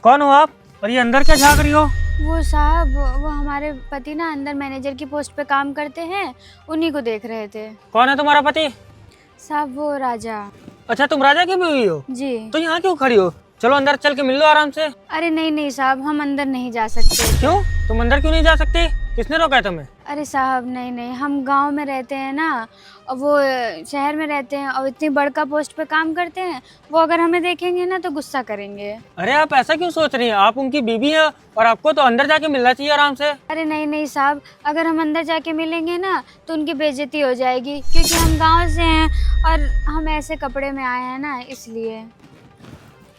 कौन हो आप और ये अंदर क्या झाँक रही हो? वो साहब, वो हमारे पति ना अंदर मैनेजर की पोस्ट पे काम करते हैं, उन्हीं को देख रहे थे। कौन है तुम्हारा पति? साहब वो राजा। अच्छा, तुम राजा की बीवी हो? जी। तो यहाँ क्यों खड़ी हो? चलो अंदर चल के मिल लो आराम से। अरे नहीं नहीं साहब, हम अंदर नहीं जा सकते। क्यों? तुम अंदर क्यों नहीं जा सकती? किसने रोका है तुम्हें? अरे साहब नहीं नहीं, हम गांव में रहते हैं ना, और वो शहर में रहते हैं और इतनी बड़का पोस्ट पे काम करते हैं। वो अगर हमें देखेंगे ना तो गुस्सा करेंगे। अरे आप ऐसा क्यों सोच रही हैं? आप उनकी बीवी हैं और आपको तो अंदर जाके मिलना चाहिए आराम से। अरे नहीं नहीं साहब, अगर हम अंदर जाके मिलेंगे ना तो उनकी बेइज्जती हो जाएगी, क्योंकि हम गांव से हैं और हम ऐसे कपड़े में आए हैं ना, इसलिए।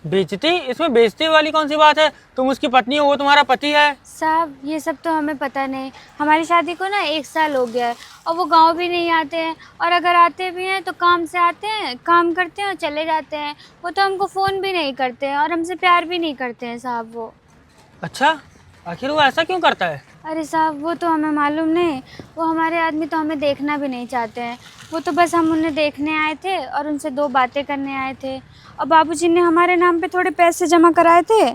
बेइज्जती? इसमें बेइज्जती वाली कौन सी बात है? तुम उसकी पत्नी हो, वो तुम्हारा पति है। साहब ये सब तो हमें पता नहीं। हमारी शादी को ना 1 साल हो गया है और वो गांव भी नहीं आते हैं, और अगर आते भी हैं तो काम से आते हैं, काम करते हैं और चले जाते हैं। वो तो हमको फ़ोन भी नहीं करते हैं और हमसे प्यार भी नहीं करते हैं साहब वो। अच्छा, आखिर वो ऐसा क्यों करता है? अरे साहब वो तो हमें मालूम नहीं। वो हमारे आदमी तो हमें देखना भी नहीं चाहते हैं। वो तो बस हम उन्हें देखने आए थे और उनसे 2 बातें करने आए थे, और बाबूजी ने हमारे नाम पे थोड़े पैसे जमा कराए थे,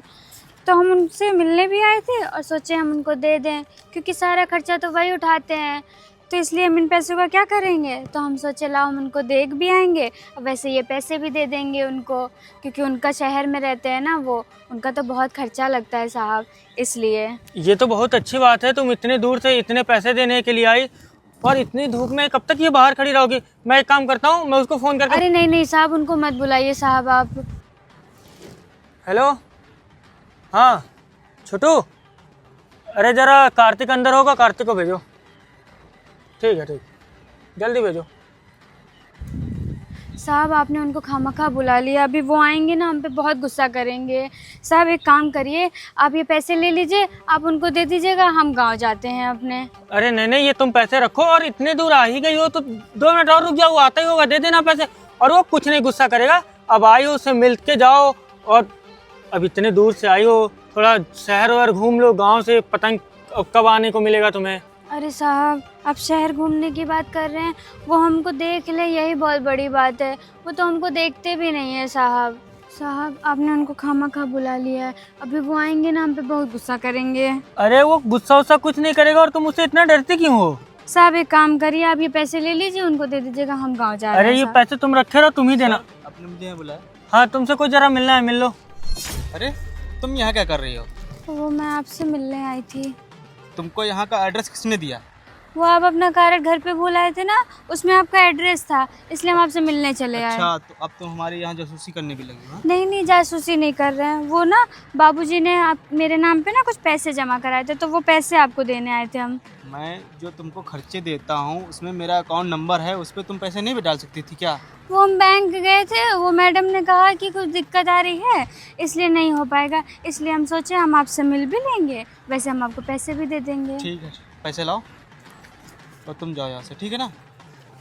तो हम उनसे मिलने भी आए थे और सोचे हम उनको दे दें, क्योंकि सारा खर्चा तो वही उठाते हैं। तो इसलिए हम इन पैसों का क्या करेंगे, तो हम सोचे लाओ हम उनको देख भी आएंगे और वैसे ये पैसे भी दे देंगे उनको, क्योंकि उनका शहर में रहते हैं ना वो, उनका तो बहुत खर्चा लगता है साहब, इसलिए। ये तो बहुत अच्छी बात है, तुम इतने दूर से इतने पैसे देने के लिए आई, और इतनी धूप में कब तक ये बाहर खड़ी रहोगी? मैं एक काम करता हूँ, मैं उसको फोन करके। अरे नहीं नहीं साहब, उनको मत बुलाइए साहब आप। हेलो, हाँ छोटू, अरे जरा कार्तिक अंदर होगा, कार्तिक को भेजो। ठीक है, ठीक, जल्दी भेजो। साहब आपने उनको खामखा बुला लिया, अभी वो आएंगे ना हम पे बहुत गुस्सा करेंगे। साहब एक काम करिए, आप ये पैसे ले लीजिए, आप उनको दे दीजिएगा, हम गांव जाते हैं अपने। अरे नहीं नहीं, ये तुम पैसे रखो, और इतने दूर आ ही गई हो तो 2 मिनट और रुक जाओ, वो आता ही होगा, दे देना पैसे। और वो कुछ नहीं गुस्सा करेगा। अब आई हो, उससे मिल के जाओ, और अब इतने दूर से आई हो, थोड़ा शहर वहर घूम लो, गाँव से पतंग कब आने को मिलेगा तुम्हें। अरे साहब आप शहर घूमने की बात कर रहे हैं, वो हमको देख ले यही बहुत बड़ी बात है। वो तो हमको देखते भी नहीं है साहब। साहब आपने उनको खामखा बुला लिया है, अभी वो आएंगे ना हम पे बहुत गुस्सा करेंगे। अरे वो गुस्सा वुस्सा कुछ नहीं करेगा, और तुम उससे इतना डरती क्यों हो? साहब एक काम करिए, आप ये पैसे ले लीजिए, उनको दे दीजिएगा, हम गाँव जा रहे हैं। अरे ये पैसे तुम रखे रहो, तुम ही देना। आपने मुझे यहाँ बुलाया? हाँ, तुमसे कोई जरा मिलना है, मिल लो। अरे तुम यहाँ क्या कर रही हो? वो मैं आपसे मिलने आई थी। तुमको यहाँ का एड्रेस किसने दिया? वो आप अपना कार्ड घर पे भूल आए थे ना, उसमें आपका एड्रेस था, इसलिए हम आपसे मिलने चले आए। अच्छा, तो अब तुम हमारे यहाँ जासूसी करने भी लगी हो? नहीं नहीं, जासूसी नहीं कर रहे हैं। वो ना बाबूजी ने आप मेरे नाम पे ना कुछ पैसे जमा कराए थे, तो वो पैसे आपको देने आए थे हम। मैं जो तुमको खर्चे देता हूँ उसमें मेरा अकाउंट नंबर है, उस पर तुम पैसे नहीं भी डाल सकती थी क्या? वो हम बैंक गए थे, वो मैडम ने कहा कि कुछ दिक्कत आ रही है इसलिए नहीं हो पाएगा, इसलिए हम सोचे हम आपसे मिल भी लेंगे, वैसे हम आपको पैसे भी दे देंगे। ठीक है, पैसे लाओ और तुम जाओ यहाँ से, ठीक है ना?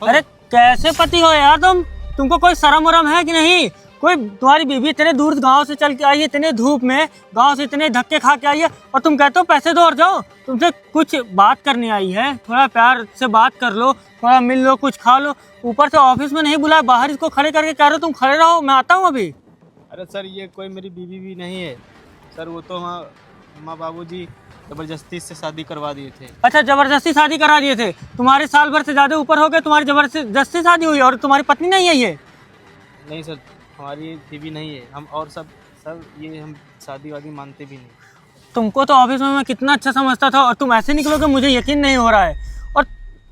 अरे कैसे पति हो यार तुम? तुमको कोई शर्म वरम है कि नहीं? कोई तुम्हारी बीवी इतने दूर गांव से चल के आई है, इतने धूप में गांव से इतने धक्के खा के आई है, और तुम कहते हो पैसे दो और जाओ। तुमसे कुछ बात करने आई है, थोड़ा प्यार से बात कर लो, थोड़ा मिल लो, कुछ खा लो। ऊपर से ऑफिस में नहीं बुलाया, बाहर इसको खड़े करके कह रहे हो तुम खड़े रहो, मैं आता हूँ अभी। अरे सर, ये कोई मेरी बीवी भी नहीं है सर, वो तो माँ बाबूजी जबरदस्ती से शादी करवा दिए थे। अच्छा, जबरदस्ती शादी करा दिए थे? तुम्हारे साल भर से ज्यादा ऊपर हो गए, तुम्हारी जबरदस्ती शादी हुई, और तुम्हारी पत्नी नहीं है ये? नहीं सर, हमारी बीवी नहीं है, हम और सब सर ये हम शादी वादी मानते भी नहीं। तुमको तो ऑफिस में मैं कितना अच्छा समझता था, और तुम ऐसे निकलोगे, मुझे यकीन नहीं हो रहा है। और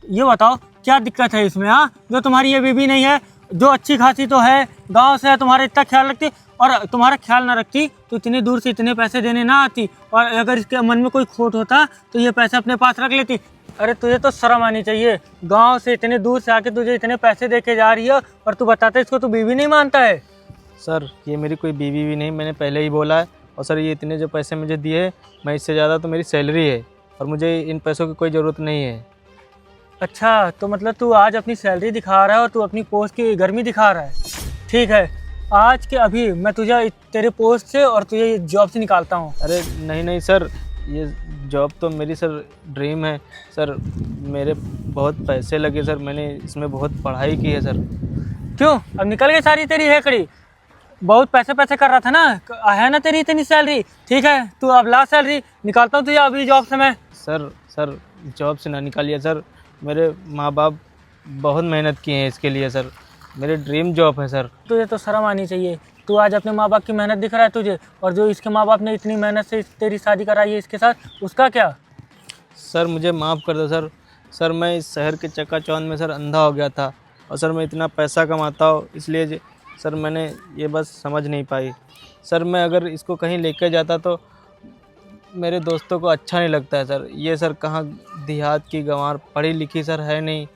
ये बताओ क्या दिक्कत है इसमें? हाँ, जो तुम्हारी ये बीवी नहीं है, जो अच्छी खासी तो है, गांव से है, तुम्हारा इतना ख्याल रखती, और तुम्हारा ख्याल ना रखती तो इतनी दूर से इतने पैसे देने ना आती, और अगर इसके मन में कोई खोट होता तो ये पैसे अपने पास रख लेती। अरे तुझे तो शर्म आनी चाहिए, गांव से इतने दूर से आके तुझे इतने पैसे दे के जा रही है, और तू बताता इसको तू बीवी नहीं मानता है। सर ये मेरी कोई बीवी भी नहीं, मैंने पहले ही बोला है। और सर ये इतने जो पैसे मुझे दिए, मैं इससे ज़्यादा तो मेरी सैलरी है, और मुझे इन पैसों की कोई ज़रूरत नहीं है। अच्छा, तो मतलब तू आज अपनी सैलरी दिखा रहा है और तू अपनी पोस्ट की गर्मी दिखा रहा है? ठीक है, आज के अभी मैं तुझे तेरे पोस्ट से और तुझे जॉब से निकालता हूँ। अरे नहीं नहीं सर, ये जॉब तो मेरी सर ड्रीम है सर, मेरे बहुत पैसे लगे सर, मैंने इसमें बहुत पढ़ाई की है सर। क्यों अब निकल गई सारी तेरी हेकड़ी? बहुत पैसे पैसे कर रहा था ना, है ना तेरी इतनी सैलरी? ठीक है तू अब ला सैलरी, निकालता हूँ तुझे अभी जॉब से मैं। सर जॉब से ना निकालिए सर, मेरे माँ बाप बहुत मेहनत किए हैं इसके लिए सर, मेरे ड्रीम जॉब है सर। तुझे तो शर्म आनी चाहिए, तू आज अपने माँ बाप की मेहनत दिख रहा है तुझे, और जो इसके माँ बाप ने इतनी मेहनत से तेरी शादी कराई है इसके साथ, उसका क्या? सर मुझे माफ़ कर दो सर। सर मैं इस शहर के चकाचौंध में सर अंधा हो गया था, और सर मैं इतना पैसा कमाता हूँ इसलिए सर मैंने ये बस समझ नहीं पाई। सर मैं अगर इसको कहीं लेके जाता तो मेरे दोस्तों को अच्छा नहीं लगता है सर। ये सर कहाँ देहात की गंवार पढ़ी लिखी सर है नहीं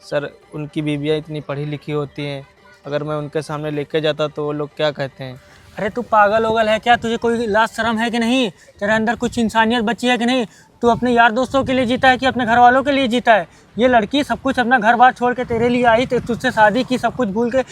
सर, उनकी बीवियाँ इतनी पढ़ी लिखी होती हैं, अगर मैं उनके सामने लेके जाता तो वो लोग क्या कहते हैं। अरे तू पागल होगल है क्या? तुझे कोई लाज शर्म है कि नहीं? तेरे अंदर कुछ इंसानियत बची है कि नहीं? तू अपने यार दोस्तों के लिए जीता है कि अपने घर वालों के लिए जीता है? ये लड़की सब कुछ अपना घर बार छोड़ के तेरे लिए आई, तुझसे शादी की, सब कुछ भूल के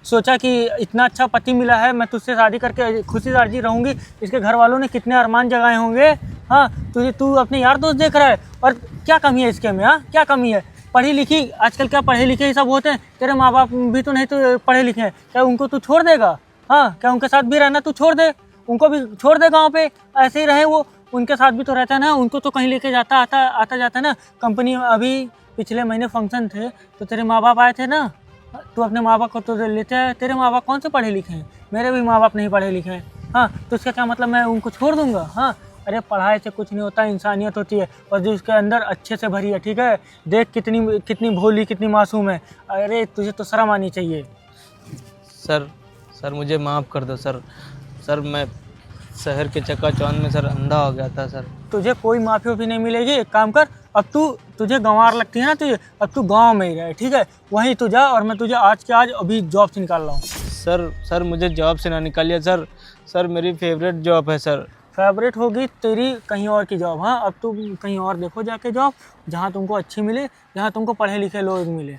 सोचा कि इतना अच्छा पति मिला है, मैं तुझसे शादी करके खुशी राजी रहूँगी। इसके घर वालों ने कितने अरमान जगाए होंगे। हाँ तू अपने यार दोस्त देख रहा है, और क्या कमी है इसके में? हाँ क्या कमी है? पढ़ी लिखी, आजकल क्या पढ़े लिखे ही सब होते हैं? तेरे माँ बाप भी तो नहीं तो पढ़े लिखे हैं, क्या उनको तू छोड़ देगा? हाँ क्या उनके साथ भी रहना तू छोड़ दे? उनको भी छोड़ दे गांव पे, ऐसे ही रहे वो, उनके साथ भी तो रहता है ना, उनको तो कहीं लेके आता जाता ना कंपनी। अभी पिछले महीने फंक्शन थे तो तेरे माँ बाप आए थे ना, तू अपने माँ बाप को तो लेते है। तेरे माँ बाप कौन से पढ़े लिखे हैं? मेरे भी माँ बाप नहीं पढ़े लिखे हैं। हाँ तो इसका क्या मतलब मैं उनको छोड़ दूंगा? हाँ अरे पढ़ाई से कुछ नहीं होता, इंसानियत होती है, और जो इसके अंदर अच्छे से भरी है। ठीक है देख कितनी भोली, कितनी मासूम है। अरे तुझे तो शर्म आनी चाहिए। सर मुझे माफ़ कर दो सर मैं शहर के चकाचौंध में सर अंधा हो गया था सर। तुझे कोई माफ़ी वाफ़ी नहीं मिलेगी। एक काम कर, अब तुझे गंवार लगती है ना तुझे, अब तू गांव में ही रहे। ठीक है वहीं तू जा, और मैं तुझे आज के आज अभी जॉब से निकाल रहा हूँ। सर मुझे जॉब से ना निकालिए सर मेरी फेवरेट जॉब है सर। फेवरेट होगी तेरी कहीं और की जॉब। हाँ अब तू कहीं और देखो जाके जॉब, जहाँ तुमको अच्छी मिले, जहाँ तुमको पढ़े लिखे लोग मिले।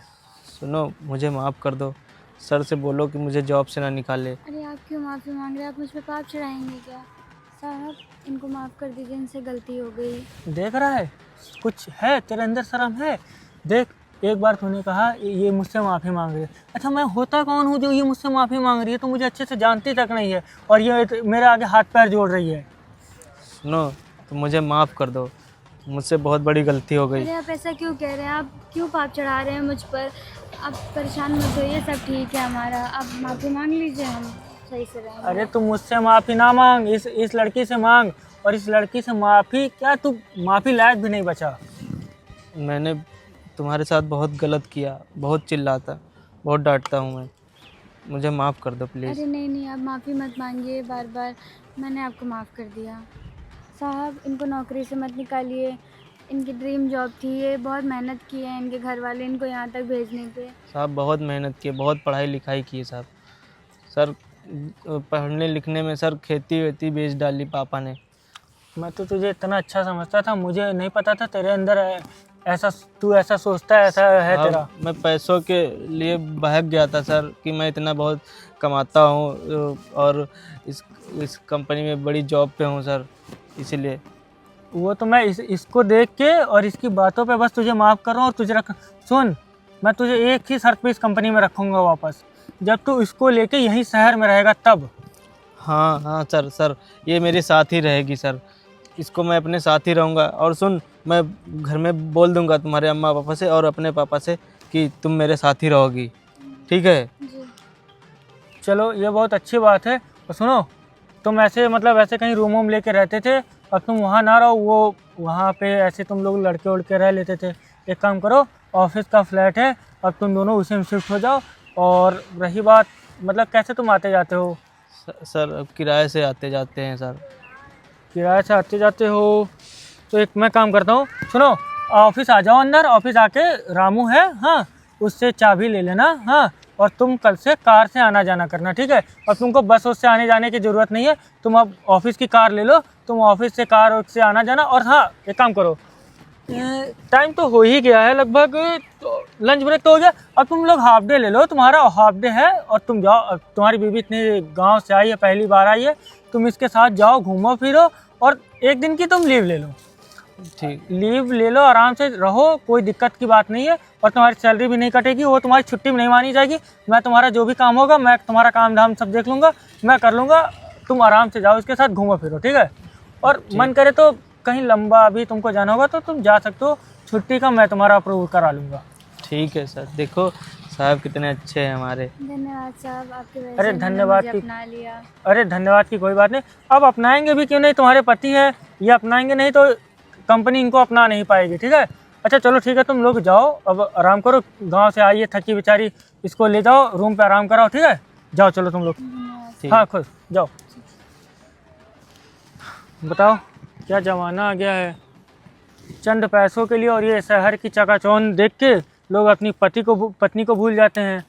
सुनो मुझे माफ़ कर दो, सर से बोलो कि मुझे जॉब से ना निकाले। अरे आप क्यों माफ़ी मांग रहे हैं? आप मुझ पे पाप चढ़ाएंगे क्या? साहब इनको माफ़ कर दीजिए, इनसे गलती हो गई। देख रहा है कुछ है तेरे अंदर शर्म है? देख एक बार तूने कहा ये मुझसे माफ़ी मांग रही है। अच्छा मैं होता कौन हूँ जो ये मुझसे माफ़ी मांग रही है? तो मुझे अच्छे से जानती तक नहीं है, और ये मेरे आगे हाथ पैर जोड़ रही है। सुनो तो मुझे माफ़ कर दो, मुझसे बहुत बड़ी गलती हो गई। अरे आप ऐसा क्यों कह रहे हैं? आप क्यों पाप चढ़ा रहे हैं मुझ पर? आप परेशान मत होइए, सब ठीक है हमारा। आप माफ़ी मांग लीजिए, हम सही से रहेंगे। अरे तू मुझसे माफ़ी ना मांग, इस लड़की से मांग। और इस लड़की से माफ़ी क्या, तू माफ़ी लायक भी नहीं बचा। मैंने तुम्हारे साथ बहुत गलत किया, बहुत चिल्लाता, बहुत डांटता हूँ मैं, मुझे माफ़ कर दो प्लीज़। अरे नहीं आप माफ़ी मत मांगिए बार बार, मैंने आपको माफ़ कर दिया। साहब इनको नौकरी से मत निकालिए, इनकी ड्रीम जॉब थी, ये बहुत मेहनत की है इनके घर वाले इनको यहाँ तक भेजने पे। साहब बहुत मेहनत की, बहुत पढ़ाई लिखाई की है साहब। सर पढ़ने लिखने में सर खेती वेती बेच डाली पापा ने। मैं तो तुझे इतना अच्छा समझता था, मुझे नहीं पता था तेरे अंदर ऐसा, तू ऐसा सोचता है, ऐसा है तेरा। मैं पैसों के लिए बहक गया था सर कि मैं इतना बहुत कमाता हूँ और इस कंपनी में बड़ी जॉब पे हूँ सर, इसीलिए। वो तो मैं इसको देख के और इसकी बातों पे बस तुझे माफ़ कर रहा हूँ, और तुझे सुन, मैं तुझे एक ही शर्त पे इस कंपनी में रखूँगा वापस, जब तू इसको लेके यहीं शहर में रहेगा तब। हाँ सर ये मेरे साथ ही रहेगी सर, इसको मैं अपने साथ ही रहूँगा। और सुन, मैं घर में बोल दूँगा तुम्हारे अम्मा पापा से और अपने पापा से कि तुम मेरे साथ ही रहोगी, ठीक है? जी चलो ये बहुत अच्छी बात है। और सुनो, तुम ऐसे मतलब ऐसे कहीं रूम वूम लेके रहते थे, अब तुम वहाँ ना रहो, वो वहाँ पे ऐसे तुम लोग लड़के उड़के रह लेते थे। एक काम करो, ऑफिस का फ्लैट है, अब तुम दोनों उसी में शिफ्ट हो जाओ। और रही बात मतलब कैसे तुम आते जाते हो? सर अब किराए से आते जाते हैं सर। किराए से आते जाते हो तो एक मैं काम करता हूँ, सुनो, ऑफिस आ जाओ अंदर, ऑफिस आके रामू है, हाँ, उससे चाबी ले लेना। हाँ और तुम कल से कार से आना जाना करना, ठीक है? और तुमको बस से आने जाने की ज़रूरत नहीं है, तुम अब ऑफिस की कार ले लो, तुम ऑफिस से कार से आना जाना। और हाँ एक काम करो, टाइम तो हो ही गया है लगभग, तो लंच ब्रेक तो हो गया, अब तुम लोग हाफ डे ले लो, तुम्हारा हाफ डे है, और तुम जाओ। अब तुम्हारी बीवी इतने गांव से आई है, पहली बार आई है, तुम इसके साथ जाओ, घूमो फिरो, और एक दिन की तुम लीव ले लो। ठीक। लीव ले लो, आराम से रहो, कोई दिक्कत की बात नहीं है। और तुम्हारी सैलरी भी नहीं कटेगी, वो तुम्हारी छुट्टी भी नहीं मानी जाएगी। मैं तुम्हारा जो भी काम होगा, मैं तुम्हारा काम धाम सब देख लूँगा, मैं कर लूँगा। तुम आराम से जाओ, इसके साथ घूमो फिरो, ठीक है। और मन करे तो कहीं लंबा अभी तुमको जाना होगा तो तुम जा सकते हो, छुट्टी का मैं तुम्हारा अप्रूव करा लूँगा। ठीक है सर। देखो साहब कितने अच्छे हैं हमारे। धन्यवाद साहब, आपकी वजह अरे से उन्होंने धन्यवाद मुझे की अपना लिया। अरे धन्यवाद की कोई बात नहीं। अब अपनाएंगे भी क्यों नहीं, तुम्हारे पति हैं, ये अपनाएंगे नहीं तो कंपनी इनको अपना नहीं पाएगी, ठीक है। अच्छा चलो ठीक है, तुम लोग जाओ, अब आराम करो। गांव से आई है थकी बेचारी, इसको ले जाओ रूम पे आराम कराओ, ठीक है। जाओ चलो तुम लोग। ठीक। हाँ खुश जाओ। बताओ क्या ज़माना आ गया है, चंद पैसों के लिए और ये शहर की चकाचौंध देख के लोग अपनी पत्नी को भूल जाते हैं।